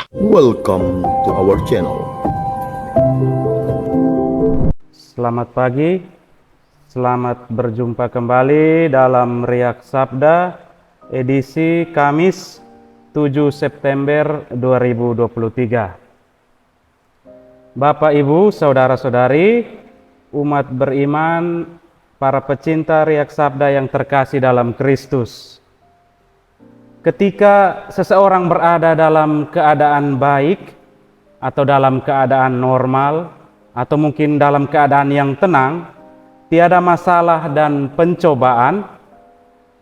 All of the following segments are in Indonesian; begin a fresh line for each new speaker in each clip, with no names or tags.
Welcome to our channel.
Selamat pagi, selamat berjumpa kembali dalam Riak Sabda edisi Kamis 7 September 2023. Bapak, Ibu, Saudara-saudari, umat beriman, para pecinta Riak Sabda yang terkasih dalam Kristus. Ketika seseorang berada dalam keadaan baik atau dalam keadaan normal atau mungkin dalam keadaan yang tenang, tiada masalah dan pencobaan,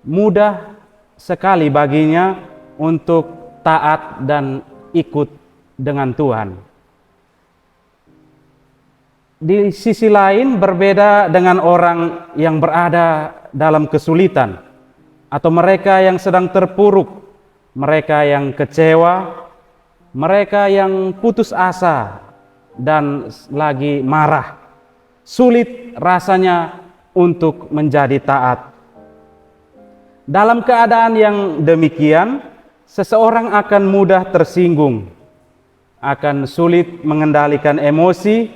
mudah sekali baginya untuk taat dan ikut dengan Tuhan. Di sisi lain berbeda dengan orang yang berada dalam kesulitan atau mereka yang sedang terpuruk, mereka yang kecewa, mereka yang putus asa dan lagi marah. Sulit rasanya untuk menjadi taat. Dalam keadaan yang demikian, seseorang akan mudah tersinggung, akan sulit mengendalikan emosi,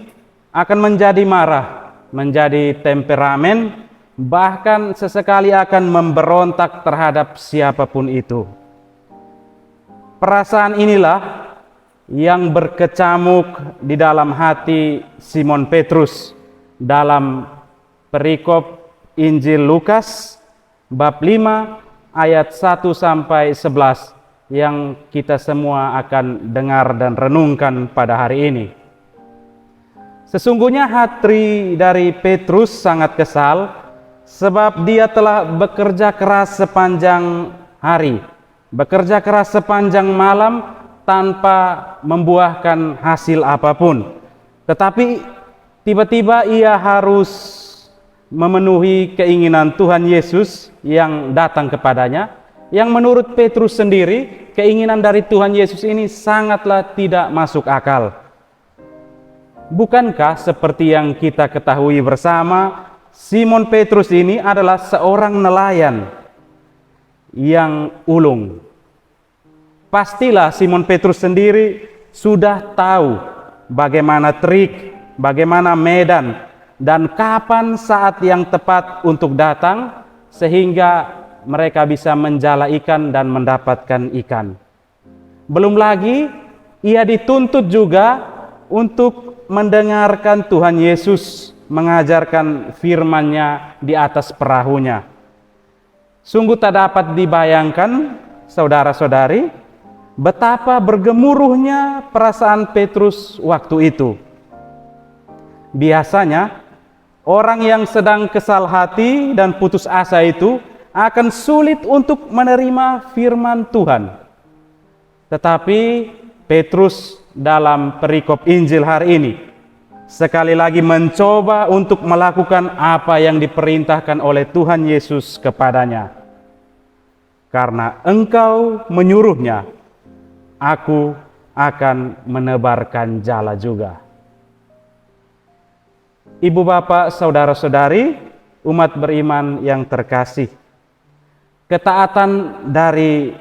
akan menjadi marah, menjadi temperamen, bahkan sesekali akan memberontak terhadap siapapun itu. Perasaan inilah yang berkecamuk di dalam hati Simon Petrus dalam perikop Injil Lukas bab 5 ayat 1 sampai 11 yang kita semua akan dengar dan renungkan pada hari ini. Sesungguhnya hati dari Petrus sangat kesal, sebab dia telah bekerja keras sepanjang hari, bekerja keras sepanjang malam tanpa membuahkan hasil apapun. Tetapi tiba-tiba ia harus memenuhi keinginan Tuhan Yesus yang datang kepadanya, yang menurut Petrus sendiri, keinginan dari Tuhan Yesus ini sangatlah tidak masuk akal. Bukankah seperti yang kita ketahui bersama, Simon Petrus ini adalah seorang nelayan yang ulung. Pastilah Simon Petrus sendiri sudah tahu bagaimana trik, bagaimana medan, dan kapan saat yang tepat untuk datang sehingga mereka bisa menjala ikan dan mendapatkan ikan. Belum lagi ia dituntut juga untuk mendengarkan Tuhan Yesus mengajarkan firman-Nya di atas perahunya. Sungguh tak dapat dibayangkan, saudara-saudari, betapa bergemuruhnya perasaan Petrus waktu itu. Biasanya, orang yang sedang kesal hati dan putus asa itu akan sulit untuk menerima firman Tuhan. Tetapi Petrus dalam perikop Injil hari ini sekali lagi mencoba untuk melakukan apa yang diperintahkan oleh Tuhan Yesus kepadanya. Karena engkau menyuruhnya, aku akan menebarkan jala juga. Ibu, bapak, saudara-saudari, umat beriman yang terkasih, ketaatan dari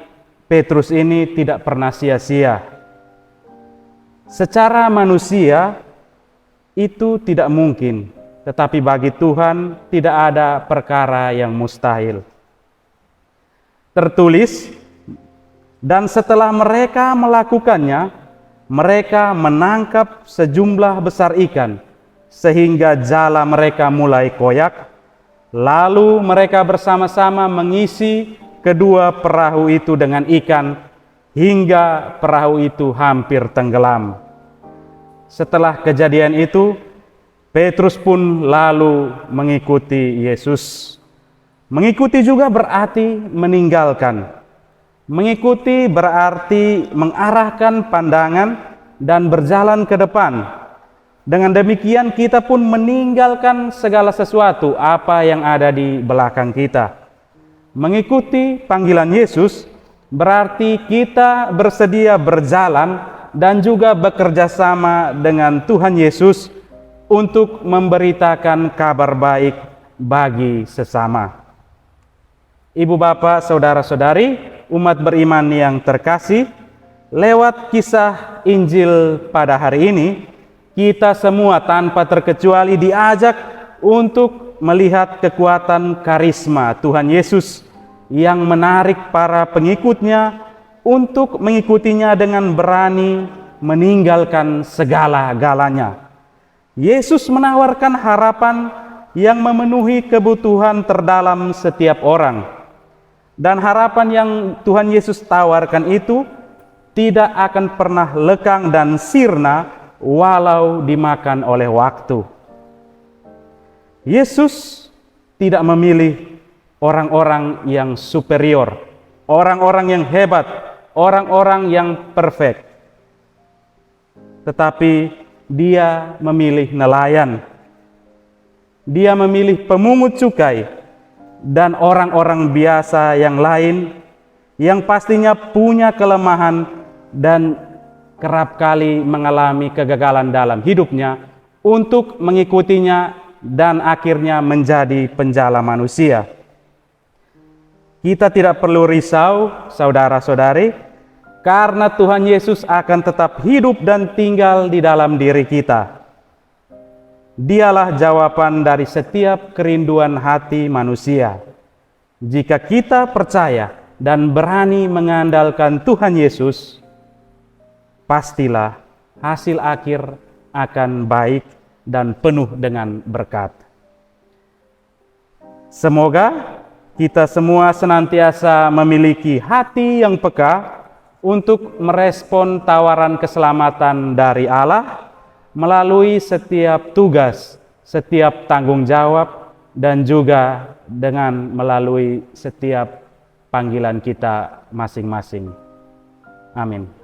Petrus ini tidak pernah sia-sia. Secara manusia itu tidak mungkin, tetapi bagi Tuhan tidak ada perkara yang mustahil. Tertulis, dan setelah mereka melakukannya, mereka menangkap sejumlah besar ikan, sehingga jala mereka mulai koyak. Lalu mereka bersama-sama mengisi kedua perahu itu dengan ikan, hingga perahu itu hampir tenggelam. Setelah kejadian itu, Petrus pun lalu mengikuti Yesus. Mengikuti juga berarti meninggalkan. Mengikuti berarti mengarahkan pandangan dan berjalan ke depan. Dengan demikian kita pun meninggalkan segala sesuatu apa yang ada di belakang kita. Mengikuti panggilan Yesus berarti kita bersedia berjalan dan juga bekerja sama dengan Tuhan Yesus untuk memberitakan kabar baik bagi sesama. Ibu, bapak, saudara-saudari, umat beriman yang terkasih, lewat kisah Injil pada hari ini, kita semua tanpa terkecuali diajak untuk melihat kekuatan karisma Tuhan Yesus yang menarik para pengikutnya untuk mengikutinya dengan berani meninggalkan segala-galanya. Yesus menawarkan harapan yang memenuhi kebutuhan terdalam setiap orang. Dan harapan yang Tuhan Yesus tawarkan itu tidak akan pernah lekang dan sirna walau dimakan oleh waktu. Yesus tidak memilih orang-orang yang superior, orang-orang yang hebat, orang-orang yang perfect. Tetapi dia memilih nelayan, dia memilih pemungut cukai, dan orang-orang biasa yang lain yang pastinya punya kelemahan dan kerap kali mengalami kegagalan dalam hidupnya untuk mengikutinya dan akhirnya menjadi penjala manusia. Kita tidak perlu risau, saudara-saudari, karena Tuhan Yesus akan tetap hidup dan tinggal di dalam diri kita. Dialah jawaban dari setiap kerinduan hati manusia. Jika kita percaya dan berani mengandalkan Tuhan Yesus, pastilah hasil akhir akan baik dan penuh dengan berkat. Semoga kita semua senantiasa memiliki hati yang peka untuk merespon tawaran keselamatan dari Allah melalui setiap tugas, setiap tanggung jawab, dan juga dengan melalui setiap panggilan kita masing-masing. Amin.